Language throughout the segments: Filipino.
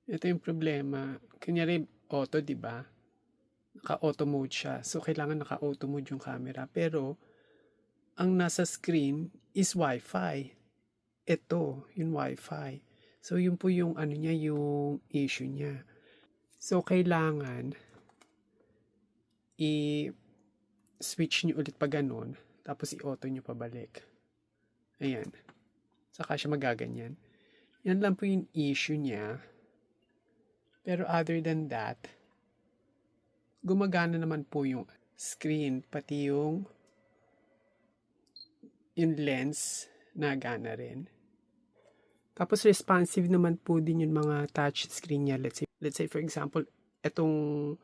Ito yung problema. Kunyari, auto, di ba? Naka-auto mode siya. So, kailangan naka-auto mode yung camera. Pero, ang nasa screen is Wi-Fi. Ito, yung Wi-Fi. So, yun po yung ano niya, yung issue niya. So, kailangan i-switch nyo ulit pa ganun. Tapos, i-auto nyo pabalik. Ayan. Saka siya magaganyan. Yan lang po yung issue niya. Pero other than that, gumagana naman po yung screen, pati yung lens na gana rin. Tapos responsive naman po din yung mga touch screen niya. Let's say for example, etong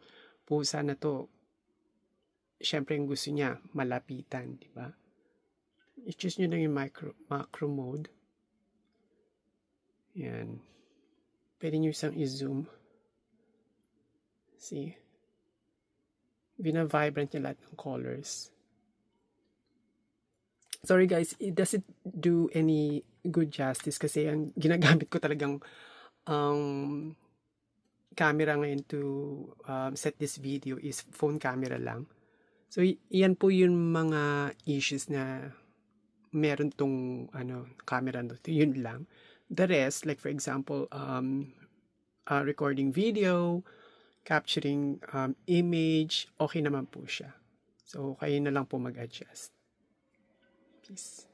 pusa na to, syempre yung gusto niya malapitan, di ba? I-choose nyo lang yung macro mode. Yan. Pwede nyo isang i-zoom. See? Bina-vibrant niya lahat ng colors. Sorry guys, it doesn't do any good justice kasi ang ginagamit ko talagang camera ngayon to set this video is phone camera lang. So, yan po yung mga issues na meron tong camera na to. Yun lang. The rest, like for example, recording video, capturing image, okay naman po siya. So, kayo na lang po mag-adjust. Peace.